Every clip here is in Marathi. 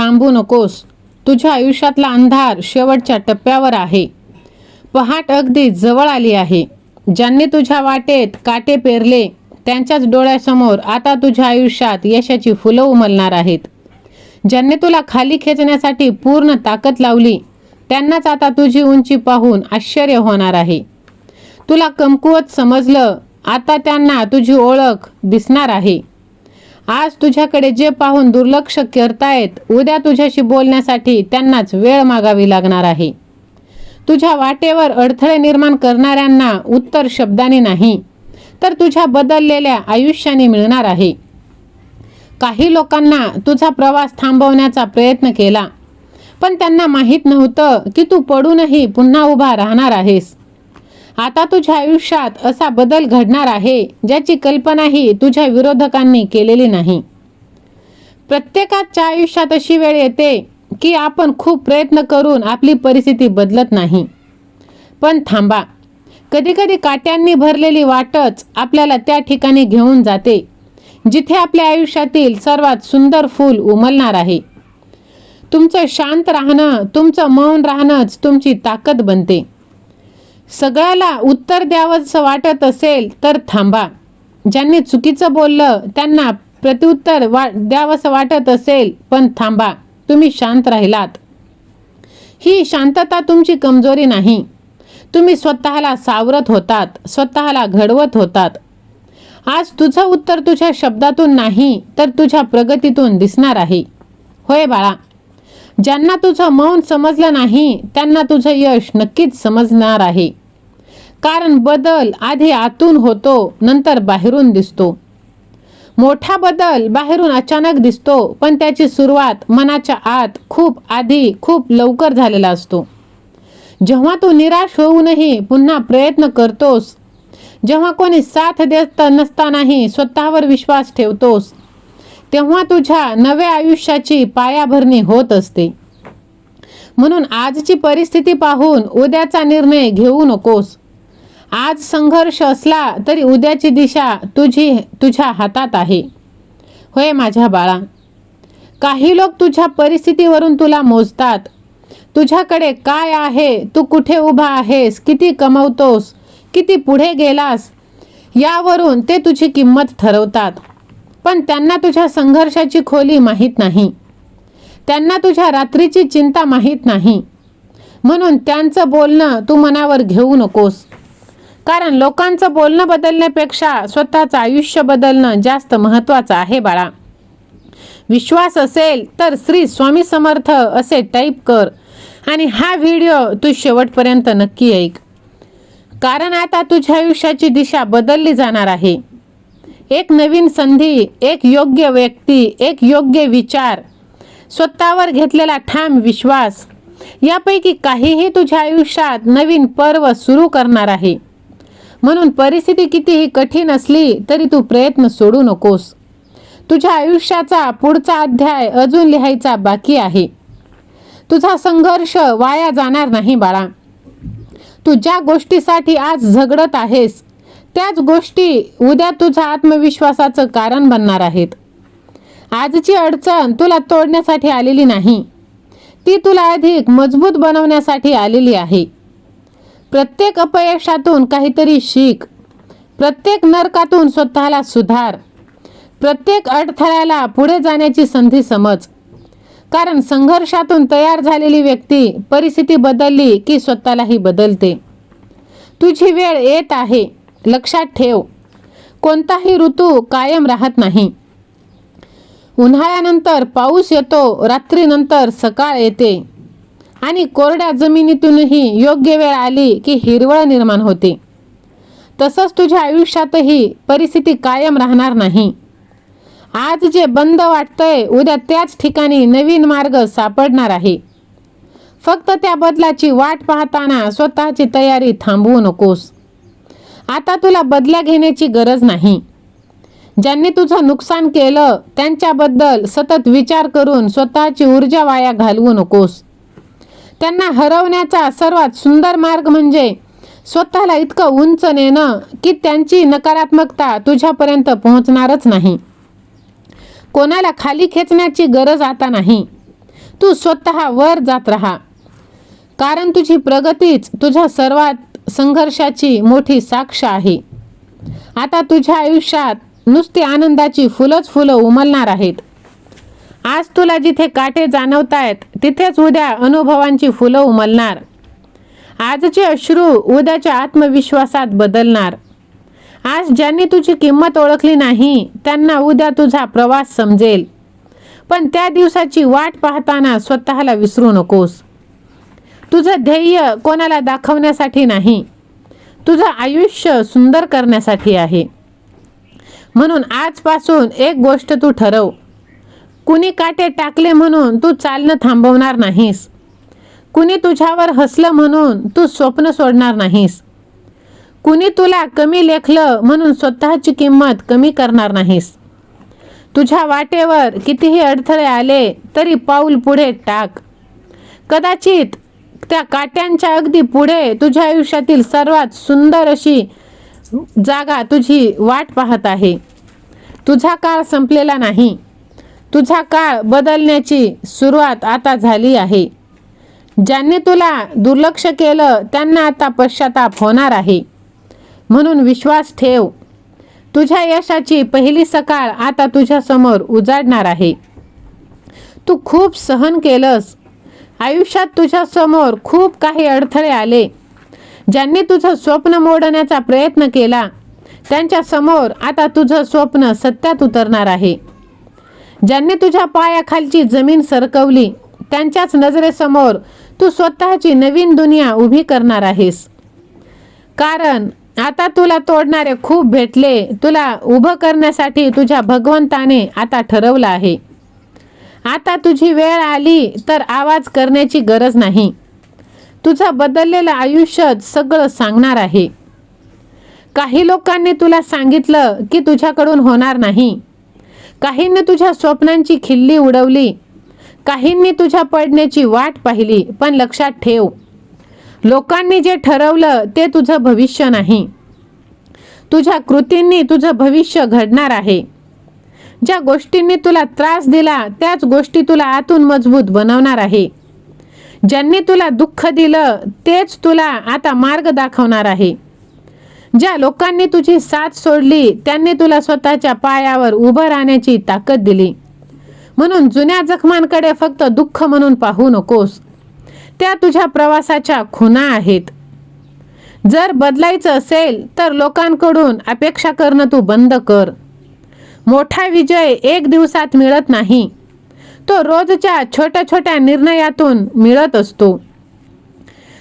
थांबू नकोस. तुझ्या आयुष्यातला अंधार शेवटच्या टप्प्यावर आहे. पहाट अगदी जवळ आली आहे. ज्यांनी तुझ्या वाटेत काटे पेरले त्यांच्याच डोळ्यासमोर आता तुझ्या आयुष्यात यशाची फुलं उमलणार आहेत. ज्यांनी तुला खाली खेचण्यासाठी पूर्ण ताकद लावली त्यांनाच आता तुझी उंची पाहून आश्चर्य होणार आहे. तुला कमकुवत समजलं, आता त्यांना तुझी ओळख दिसणार आहे. आज तुझ्याकडे जे पाहून दुर्लक्ष करतायत, उद्या तुझ्याशी बोलण्यासाठी त्यांनाच वेळ मागावी लागणार आहे. तुझ्या वाटेवर अडथळे निर्माण करणाऱ्यांना उत्तर शब्दाने नाही तर तुझ्या बदललेल्या आयुष्याने मिळणार आहे. काही लोकांना तुझा प्रवास थांबवण्याचा प्रयत्न केला, पण त्यांना माहीत नव्हतं की तू पडूनही पुन्हा उभा राहणार आहेस. आता तुझ्या आयुष्यात असा बदल घडणार आहे ज्याची कल्पनाही तुझ्या विरोधकांनी केलेली नाही. प्रत्येकाच्या आयुष्यात अशी वेळ येते की आपण खूप प्रयत्न करून आपली परिस्थिती बदलत नाही. पण थांबा, कधीकधी काट्यांनी भरलेली वाटच आपल्याला त्या ठिकाणी घेऊन जाते जिथे आपल्या आयुष्यातील सर्वात सुंदर फूल उमलणार आहे. तुमचं शांत राहणं, तुमचं मौन राहणंच तुमची ताकद बनते. सगळ्याला उत्तर द्यावंसं वाटत असेल तर थांबा. ज्यांनी चुकीचं बोललं त्यांना प्रत्युत्तर द्यावंसं वाटत असेल पण थांबा, तुम्ही शांत राहिलात. ही शांतता तुमची कमजोरी नाही. तुम्ही स्वतःला सावरत होतात, स्वतःला घडवत होतात. आज तुझं उत्तर तुझ्या शब्दातून नाही तर तुझ्या प्रगतीतून दिसणार आहे. होय बाळा, ज्यांना तुझं मौन समजलं नाही त्यांना तुझं यश नक्कीच समजणार आहे. कारण बदल आधी आतून होतो, नंतर बाहेरून दिसतो. मोठा बदल बाहेरून अचानक दिसतो, पण त्याची सुरुवात मनाच्या आत खूप आधी, खूप लवकर झालेला असतो. जेव्हा तू निराश होऊनही पुन्हा प्रयत्न करतोस, जेव्हा कोणी साथ देत नसतानाही स्वतःवर विश्वास ठेवतोस, तेव्हा तुझ्या नव्या आयुष्याची पायाभरणी होत असते. म्हणून आजची परिस्थिती पाहून उद्याचा निर्णय घेऊ नकोस. आज संघर्ष असला तरी उद्याची दिशा तुझ्या हातात आहे. होय माझ्या बाळा, काही लोक तुझ्या परिस्थितीवरून तुला मोजतात. तुझ्याकडे काय आहे, तू कुठे उभा आहेस, किती कमवतोस, किती पुढे गेलास, यावरून ते तुझी किंमत ठरवतात. पण त्यांना तुझ्या संघर्षाची खोली माहीत नाही. त्यांना तुझ्या रात्रीची चिंता माहीत नाही. म्हणून त्यांचं बोलणं तू मनावर घेऊ नकोस. कारण लोकांचं बोलणं बदलण्यापेक्षा स्वतःचं आयुष्य बदलणं जास्त महत्त्वाचं आहे बाळा. विश्वास असेल तर श्री स्वामी समर्थ असे टाईप कर आणि हा व्हिडिओ तू शेवटपर्यंत नक्की ऐक. कारण आता तुझ्या आयुष्याची दिशा बदलली जाणार आहे. एक नवीन संधी, एक योग्य व्यक्ती, एक योग्य विचार, स्वतःवर घेतलेला ठाम विश्वास, यापैकी काहीही तुझ्या आयुष्यात नवीन पर्व सुरू करणार आहे. म्हणून परिस्थिती कितीही कठीण असली तरी तू प्रयत्न सोडू नकोस. तुझ्या आयुष्याचा पुढचा अध्याय अजून लिहायचा बाकी आहे. तुझा संघर्ष वाया जाणार नाही बाळा. तू ज्या गोष्टीसाठी आज झगडत आहेस त्याच गोष्टी उद्या तुझ्या आत्मविश्वासाचं कारण बनणार आहेत. आजची अडचण तुला तोडण्यासाठी आलेली नाही, ती तुला अधिक मजबूत बनवण्यासाठी आलेली आहे. प्रत्येक अपयशातून काहीतरी शिक. प्रत्येक नरकातून स्वतःला सुधार. प्रत्येक अडथळ्याला पुढे जाण्याची संधी समज. कारण संघर्षातून तयार झालेली व्यक्ती परिस्थिती बदलली की स्वतःलाही बदलते. तुझी वेळ येत आहे, लक्षात ठेव. कोणताही ऋतू कायम राहत नाही. उन्हाळ्यानंतर पाऊस येतो, रात्रीनंतर सकाळ येते आणि कोरड्या जमिनीतूनही योग्य वेळ आली की हिरवळ निर्माण होते. तसंच तुझ्या आयुष्यातही परिस्थिती कायम राहणार नाही. आज जे बंद वाटतंय उद्या त्याच ठिकाणी नवीन मार्ग सापडणार आहे. फक्त त्या बदलाची वाट पाहताना स्वतःची तयारी थांबवू नकोस. आता तुला बदल्या घेण्याची गरज नाही. ज्यांनी तुझं नुकसान केलं त्यांच्याबद्दल सतत विचार करून स्वतःची ऊर्जा वाया घालवू नकोस. त्यांना हरवण्याचा सर्वात सुंदर मार्ग म्हणजे स्वतःला इतकं उंच नेणं की त्यांची नकारात्मकता तुझ्यापर्यंत पोहोचणारच नाही. कोणाला खाली खेचण्याची गरज आता नाही. तू स्वतः वर जात राहा, कारण तुझी प्रगतीच तुझ्या सर्वात संघर्षाची मोठी साक्ष आहे. आता तुझ्या आयुष्यात नुसती आनंदाची फुलंच फुलं उमलणार आहेत. आज तुला जिथे काटे जाणवतायत तिथेच उद्या अनुभवांची फुलं उमलणार. आजचे अश्रू उद्याच्या आत्मविश्वासात बदलणार. आज ज्यांनी तुझी किंमत ओळखली नाही त्यांना उद्या तुझा प्रवास समजेल. पण त्या दिवसाची वाट पाहताना स्वतःला विसरू नकोस. तुझं ध्येय कोणाला दाखवण्यासाठी नाही, तुझं आयुष्य सुंदर करण्यासाठी आहे. म्हणून आजपासून एक गोष्ट तू ठरव. कुणी काटे टाकले म्हणून तू चालणं थांबवणार नाहीस. कुणी तुझ्यावर हसलं म्हणून तू स्वप्न सोडणार नाहीस. कुणी तुला कमी लेखलं म्हणून स्वतःची किंमत कमी करणार नाहीस. तुझ्या वाटेवर कितीही अडथळे आले तरी पाऊल पुढे टाक. कदाचित त्या काट्यांच्या अगदी पुढे तुझ्या आयुष्यातील सर्वात सुंदर अशी जागा तुझी वाट पाहत आहे. तुझा काळ संपलेला नाही. तुझा काळ बदलण्याची सुरुवात आता झाली आहे. ज्यांनी तुला दुर्लक्ष केलं त्यांना आता पश्चाताप होणार आहे. म्हणून विश्वास ठेव. तुझ्या यशाची पहिली सकाळ आता तुझ्यासमोर उजाडणार आहे. तू खूप सहन केलंस. आयुष्यात तुझ्यासमोर खूप काही अडथळे आले. ज्यांनी तुझं स्वप्न मोडण्याचा प्रयत्न केला त्यांच्यासमोर आता तुझं स्वप्न सत्यात उतरणार आहे. ज्यांनी तुझ्या पायाखालची जमीन सरकवली त्यांच्याच नजरेसमोर तू स्वतःची नवीन दुनिया उभी करणार आहेस. कारण आता तुला तोडणारे खूप भेटले. तुला उभं करण्यासाठी तुझ्या भगवंताने आता ठरवलं आहे. आता तुझी वेळ आली तर आवाज करण्याची गरज नाही. तुझं बदललेलं आयुष्य सगळं सांगणार आहे. काही लोकांनी तुला सांगितलं की तुझ्याकडून होणार नाही. काहींनी तुझ्या स्वप्नांची खिल्ली उडवली. काहींनी तुझ्या पडण्याची वाट पाहिली. पण लक्षात ठेव, लोकांनी जे ठरवलं ते तुझं भविष्य नाही. तुझ्या कृतींनी तुझं भविष्य घडणार आहे. ज्या गोष्टींनी तुला त्रास दिला त्याच गोष्टी तुला आतून मजबूत बनवणार आहे. ज्यांनी तुला दुःख दिलं तेच तुला आता मार्ग दाखवणार आहे. ज्या लोकांनी तुझी साथ सोडली त्यांनी तुला स्वतःच्या पायावर उभं राहण्याची ताकद दिली. म्हणून जुन्या जखमांकडे फक्त दुःख म्हणून पाहू नकोस. त्या तुझ्या प्रवासाच्या खुणा आहेत. जर बदलायचं असेल तर लोकांकडून अपेक्षा करणं तू बंद कर. मोठा विजय एक दिवसात मिळत नाही. तो रोजच्या छोट्या छोट्या निर्णयातून मिळत असतो.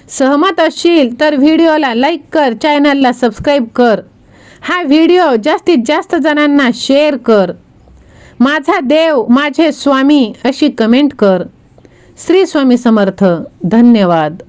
सहमत असशील तर व्हिडिओला लाईक कर, चॅनलला सबस्क्राईब कर. हा व्हिडिओ जास्तीत जास्त जणांना शेअर कर. माझा देव, माझे स्वामी अशी कमेंट कर. श्री स्वामी समर्थ. धन्यवाद.